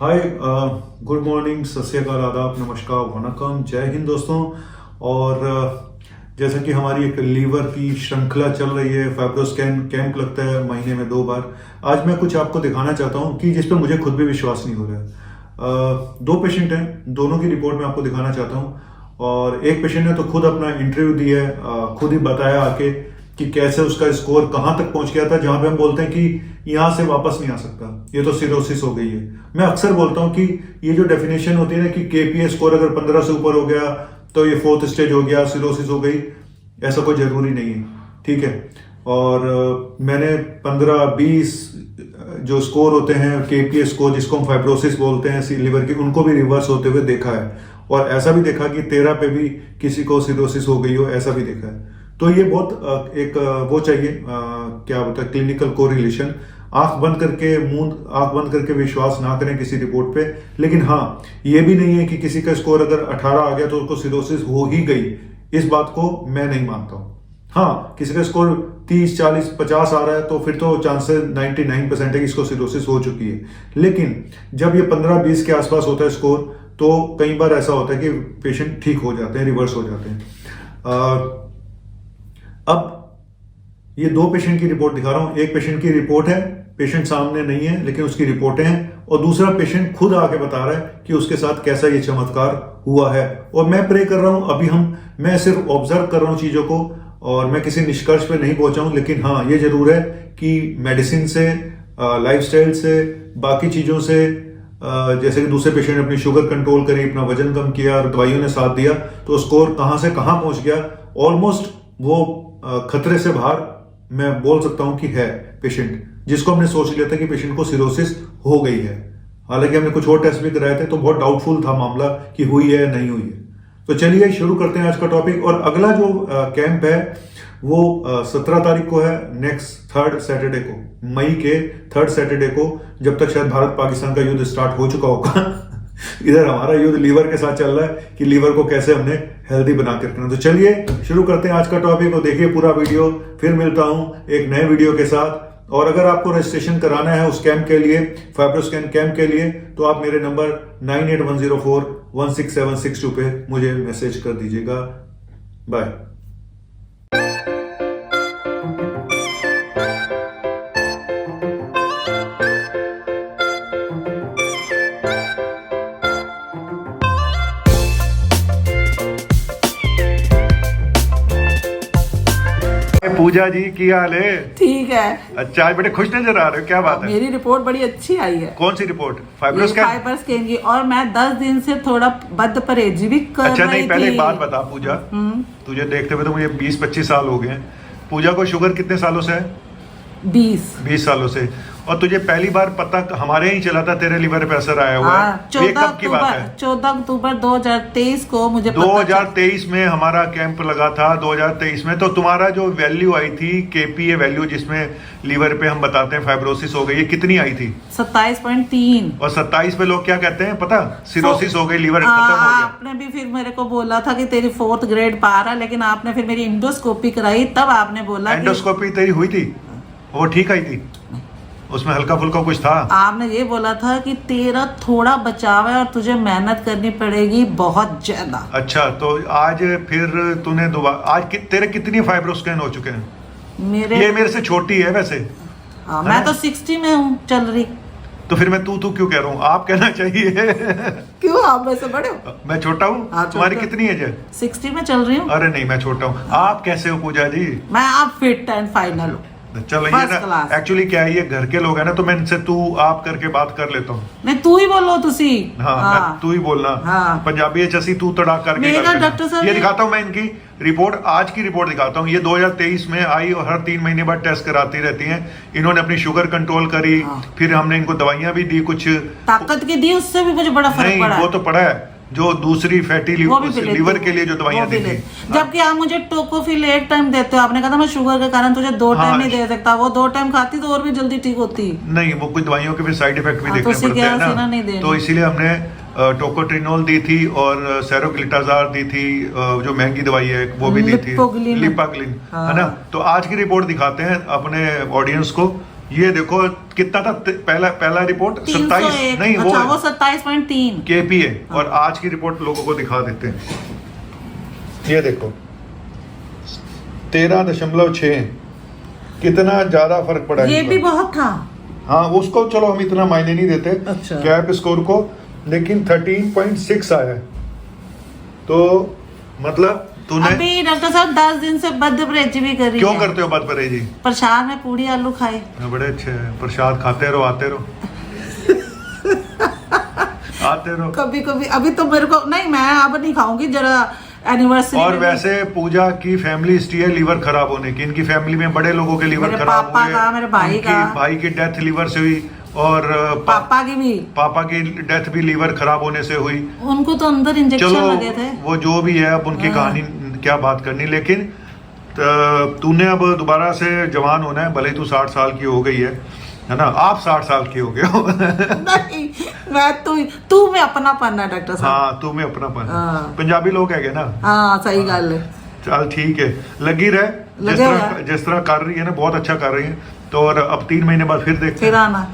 हाय, good morning, सत श्री अकाल, आदाब, नमस्कार, वनकम, जय हिंद दोस्तों। और जैसा कि हमारी एक लीवर की श्रृंखला चल रही है, फाइब्रोस्कैन कैंप लगता है महीने में 2 बार। आज मैं कुछ आपको दिखाना चाहता हूं कि जिस पे मुझे खुद भी विश्वास नहीं हो रहा है। 2 पेशेंट हैं, दोनों की रिपोर्ट मैं आपको दिखाना चाहता हूं। और एक पेशेंट ने तो खुद अपना इंटरव्यू दिया है, खुद ही बताया आके कि कैसे उसका स्कोर कहां तक पहुंच गया था, जहां पे हम बोलते हैं कि यहां से वापस नहीं आ सकता, ये तो सिरोसिस हो गई है। मैं अक्सर बोलता हूं कि ये जो डेफिनेशन होती है ना कि केपीए स्कोर अगर 15 से ऊपर हो गया तो ये 4th स्टेज हो गया, सिरोसिस हो गई, ऐसा कोई जरूरी नहीं है, ठीक है। और मैंने 15-20 जो स्कोर होते हैं केपीए स्कोर, जिसको हम फाइब्रोसिस बोलते हैं लीवर की, उनको भी रिवर्स होते हुए देखा है। और ऐसा भी देखा कि 13 पे भी किसी को सिरोसिस हो गई हो, ऐसा भी देखा है। तो ये बहुत एक वो चाहिए, क्या होता है, क्लिनिकल कोरिलेशन। आंख बंद करके विश्वास ना करें किसी रिपोर्ट पे। लेकिन हाँ, ये भी नहीं है कि किसी का स्कोर अगर 18 आ गया तो उसको सिरोसिस हो ही गई, इस बात को मैं नहीं मानता हूं। हाँ, किसी का स्कोर 30, 40, 50 आ रहा है तो फिर तो चांसेस 99% है कि इसको सिरोसिस हो चुकी है। लेकिन जब ये 15-20 के आसपास होता है स्कोर, तो कई बार ऐसा होता है कि पेशेंट ठीक हो जाते हैं, रिवर्स हो जाते हैं। अब ये 2 पेशेंट की रिपोर्ट दिखा रहा हूं। एक पेशेंट की रिपोर्ट है, पेशेंट सामने नहीं है लेकिन उसकी रिपोर्टें हैं, और दूसरा पेशेंट खुद आके बता रहा है कि उसके साथ कैसा ये चमत्कार हुआ है। और मैं प्रे कर रहा हूं, अभी मैं सिर्फ ऑब्जर्व कर रहा हूं चीजों को, और मैं किसी निष्कर्ष पे नहीं पहुंचा हूं। लेकिन हाँ, ये जरूर है कि मेडिसिन से, लाइफस्टाइल से, बाकी चीजों से, जैसे कि दूसरे पेशेंट ने अपनी शुगर कंट्रोल करी, अपना वजन कम किया और दवाइयों ने साथ दिया, तो स्कोर कहां से कहां पहुंच गया। ऑलमोस्ट वो खतरे से बाहर मैं बोल सकता हूं कि है पेशेंट, जिसको हमने सोच लिया था कि पेशेंट को सिरोसिस हो गई है। हालांकि हमने कुछ और टेस्ट भी कराए थे तो बहुत डाउटफुल था मामला कि हुई है नहीं हुई है। तो चलिए शुरू करते हैं आज का टॉपिक। और अगला जो कैंप है वो 17 तारीख को है, नेक्स्ट 3rd सैटरडे को, मई के 3rd सैटरडे को, जब तक शायद भारत पाकिस्तान का युद्ध स्टार्ट हो चुका होगा। इधर हमारा युद्ध लीवर के साथ चल रहा है कि लीवर को कैसे हमने हेल्दी बना के रखना। तो चलिए शुरू करते हैं आज का टॉपिक, और देखिए पूरा वीडियो। फिर मिलता हूं एक नए वीडियो के साथ। और अगर आपको रजिस्ट्रेशन कराना है उस कैंप के लिए, फाइब्रोस्कैन कैंप के लिए, तो आप मेरे नंबर 9810416762 पे मुझे मैसेज कर दीजिएगा। बाय। पूजा जी, की हाल है? ठीक है। अच्छा, आज बड़े खुश नजर आ रहे हो, क्या बात है? मेरी रिपोर्ट बड़ी अच्छी आई है। कौन सी रिपोर्ट? फाइब्रोस्कैन? फाइब्रोस्कैन की। और मैं 10 दिन से थोड़ा बद परहेजी भी कर अच्छा, रही नहीं, पहले थी। एक बात बता पूजा, तुझे देखते हुए तो मुझे 20-25 साल हो गए। पूजा को शुगर कितने सालों से है? 20 सालों से। और तुझे पहली बार पता हमारे ही चला था तेरे लीवर पे असर आया हुआ है? 14 कब की बात है? 14 अक्टूबर 2023 को मुझे 2023 में हमारा कैंप लगा था। 2023 में तो तुम्हारा जो वैल्यू आई थी, केपीए वैल्यू, जिसमें लीवर पे हम बताते हैं फाइब्रोसिस हो गई, ये कितनी आई थी? 27.3। और 27 पे लोग क्या कहते हैं पता? सिरोसिस हो गई, लीवर खत्म हो गया। आपने भी फिर मेरे को बोला था कि तेरी 4th ग्रेड पार है, लेकिन आपने फिर मेरी इंडोस्कोपी कराई, तब आपने बोला एंडोस्कोपी तेरी हुई थी, वो ठीक आई थी, उसमें हल्का फुल्का कुछ था? आपने ये बोला था कि तेरा थोड़ा बचाव है और तुझे मेहनत करनी पड़ेगी बहुत ज्यादा। अच्छा, तो आज फिर तूने दोबारा, आज तेरे कितनी फाइब्रोस्कैन हो चुके हैं? ये मेरे से छोटी है वैसे। मैं तो 60 में हूँ चल रही। तो फिर मैं तू क्यों कह रहा हूँ? आप कहना चाहिए। क्यों, आप वैसे बड़े हो? मैं छोटा हूँ? तुम्हारी कितनी एज है? 60 में चल रही हूँ। अरे नहीं, मैं छोटा हूँ। आप कैसे हो पूजा जी? मैं आप फिट एंड फाइनल हूँ। चलो, ये ना एक्चुअली क्या है, ये घर के लोग हैं ना, तो मैं इनसे तू आप करके बात कर लेता हूँ। नहीं, तू ही बोलो तुसी। हाँ, तू ही बोलना। पंजाबी चसी तू तड़ा करके डॉक्टर साहब ये दिखाता हूँ मैं इनकी रिपोर्ट, आज की रिपोर्ट दिखाता हूँ। ये 2023 में आई और हर 3 महीने बाद टेस्ट कराती रहती हैं। इन्होंने अपनी शुगर कंट्रोल करी, फिर हमने इनको दवाइयां भी दी, कुछ ताकत की दी, उससे भी मुझे बड़ा फर्क पड़ा। वो तो पड़ा है, जो दूसरी फैटी लीवर के लिए जो दवाइयां दी थी। जबकि आप मुझे टोकोफिल 1 टाइम देते हो, आपने कहा था मैं शुगर के कारण तुझे 2 टाइम नहीं दे सकता। वो 2 टाइम खाती तो और भी जल्दी ठीक होती। नहीं, वो कुछ दवाइयों के फिर साइड इफेक्ट भी देखने पड़ते हैं ना, तो इसीलिए हमने टोकोट्रिनोल दी थी और सेरोग्लिटाजार दी थी, जो महंगी दवाई है वो भी दी थी, लिपाग्लिन, है ना। तो आज की रिपोर्ट दिखाते हैं अपने ऑडियंस को। ये देखो कितना था पहला रिपोर्ट 27 नहीं, अच्छा, वो 27.3 केपी है। और आज की रिपोर्ट लोगों को दिखा देते हैं। ये देखो 13.6, कितना ज्यादा फर्क पड़ा है ये इस भी बार। बहुत था। हाँ, उसको चलो हम इतना मायने नहीं देते अच्छा। कैप स्कोर को, लेकिन 13.6 आया है। तो मतलब तूने अभी डॉक्टर साहब 10 दिन से बदपरहेजी भी कर रही क्यों है। करते हो बात परहेजी? प्रसाद में पूरी आलू खाए। बड़े अच्छे हैं, प्रसाद खाते रहो, आते रहो आते रहो। कभी कभी अभी तो मेरे को नहीं, मैं अब नहीं खाऊंगी, जरा एनिवर्सरी। और वैसे पूजा की फैमिली हिस्ट्री है लीवर खराब होने की। इनकी फैमिली में बड़े लोगों के लीवर मेरे खराब पापा हुए। का, मेरे भाई उनकी का। भाई की डेथ लीवर से हुई, और पापा की भी, पापा की डेथ भी लीवर खराब होने से हुई। उनको तो अंदर इंजेक्शन चलो लगे थे। वो जो भी है, अब उनकी कहानी क्या बात करनी। लेकिन तूने अब दोबारा से जवान होना है, भले ही तू 60 साल की हो गई है ना? आप 60 साल की हो गए हो नहीं, मैं तू में अपना पन्ना डॉक्टर साहब। हाँ, तू में अपना पन। हाँ। पंजाबी लोग है ना? हाँ, सही गल है। चल ठीक है, लगी रहे जिस तरह कर रही है ना, बहुत अच्छा कर रही है। तो और अब 3 महीने बाद फिर देखते फिर हैं। आना।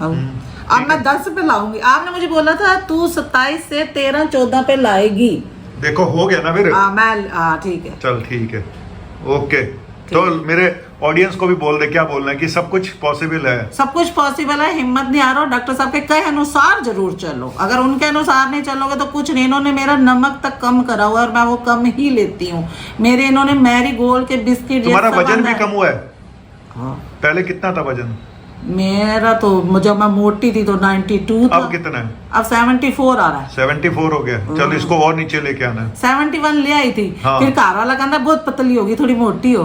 अब मैं 10 पे लाऊंगी। आपने मुझे बोला था तू 27 से 13-14 पे लाएगी। देखो हो गया ना फिर। मैं ठीक है। चल ठीक है, ओके। तो मेरे ऑडियंस को भी बोल दे, क्या बोलना है कि सब कुछ पॉसिबल है। सब कुछ पॉसिबल है, हिम्मत नहीं आ रहा। डॉक्टर साहब के कहे अनुसार जरूर चलो। अगर उनके अनुसार नहीं चलोगे तो कुछ नहीं। इन्होंने मेरा नमक तक कम करा हुआ है और मैं वो कम ही लेती हूँ। मेरे इन्होंने मैरी गोल्ड के बिस्किट। तुम्हारा वजन भी कम हुआ है? हाँ। पहले कितना था वजन? मेरा तो जब मैं मोटी थी तो 92 था। अब कितना है? अब 74 आ रहा है। 74 हो गया। चल इसको और नीचे लेके आना है। 71 ले आई थी। हाँ। फिर घर वाला कहता बहुत पतली होगी, थोड़ी मोटी हो।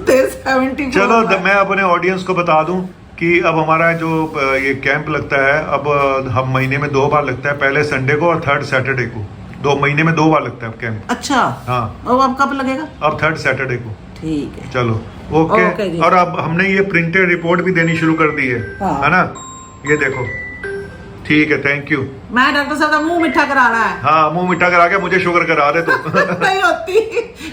74। चलो मैं अपने ऑडियंस को बता दूं कि अब हमारा जो ये कैंप लगता है, अब हम महीने में 2 बार लगता है। पहले संडे को और 3rd सैटरडे को। 2 महीने में 2 बार लगता है कैंप। अच्छा। हाँ। और अब कब लगेगा? अब 3rd सैटरडे को। ठीक है। चलो ओके जी। और अब हमने ये प्रिंटेड रिपोर्ट भी देनी शुरू कर दी है। हाँ। है ना? ये देखो, ठीक है, थैंक यू। मैं डॉक्टर साहब का मुंह मीठा कराना है। हाँ, मुंह मीठा करा के मुझे शुगर करा दे तो नहीं होती,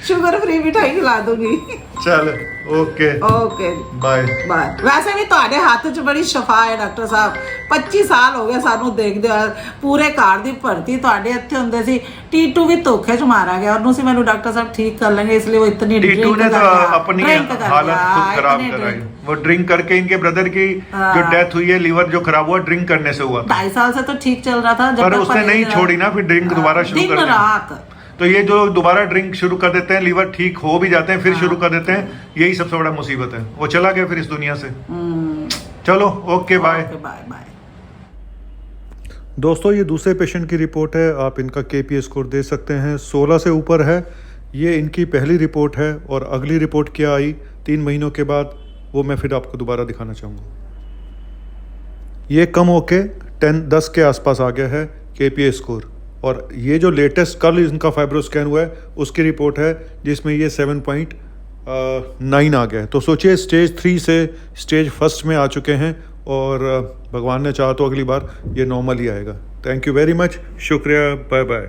शुगर फ्री मिठाई खिला दूंगी। चल ओके ओके बाय बाय। वैसे भी ਤੁਹਾਡੇ ਹੱਥ 'ਚ ਬੜੀ ਸ਼ਫਾ ਹੈ ਡਾਕਟਰ ਸਾਹਿਬ। 25 ਸਾਲ ਹੋ ਗਏ ਸਾਨੂੰ ਦੇਖਦੇ ਆ। ਪੂਰੇ ਘਰ ਦੀ ਭਰਤੀ ਤੁਹਾਡੇ ਇੱਥੇ ਹੁੰਦੇ ਸੀ। ਟੀਟੂ ਵੀ ਧੋਖੇ 'ਚ ਮਾਰਾ ਗਿਆ। ਉਹਨੂੰ ਸੀ ਮੈਨੂੰ ਡਾਕਟਰ ਸਾਹਿਬ ठीक कर लेंगे, इसलिए वो इतनी टीटू ने तो अपनी हालत खुद खराब कराई। वो ड्रिंक करके, इनके ब्रदर की जो डेथ हुई है, लीवर जो खराब हुआ ड्रिंक करने से हुआ। 2.5 साल से तो ठीक चल रहा था। पर उसने नहीं छोड़ी ना, फिर ड्रिंक दोबारा शुरू कर दी। दिन रात। तो ये जो दोबारा ड्रिंक शुरू कर देते हैं, लीवर ठीक हो भी जाते हैं, फिर शुरू कर देते हैं, यही सबसे बड़ा मुसीबत है। वो चला गया फिर इस दुनिया से। चलो ओके बाय बाय बाय। दोस्तों, ये दूसरे पेशेंट की रिपोर्ट है। आप इनका केपीए स्कोर दे सकते हैं, 16 से ऊपर है। ये इनकी पहली रिपोर्ट है और अगली रिपोर्ट क्या आई 3 महीनों के बाद, वो मैं फिर आपको दोबारा दिखाना चाहूँगा। ये कम होके 10 के आसपास आ गया है केपीए स्कोर। और ये जो लेटेस्ट कल इनका फाइब्रोस्कैन हुआ है, उसकी रिपोर्ट है जिसमें ये 7.9 आ गया है। तो सोचिए, स्टेज 3 से स्टेज 1 में आ चुके हैं और भगवान ने चाहा तो अगली बार ये नॉर्मल ही आएगा। थैंक यू वेरी मच, शुक्रिया, बाय बाय।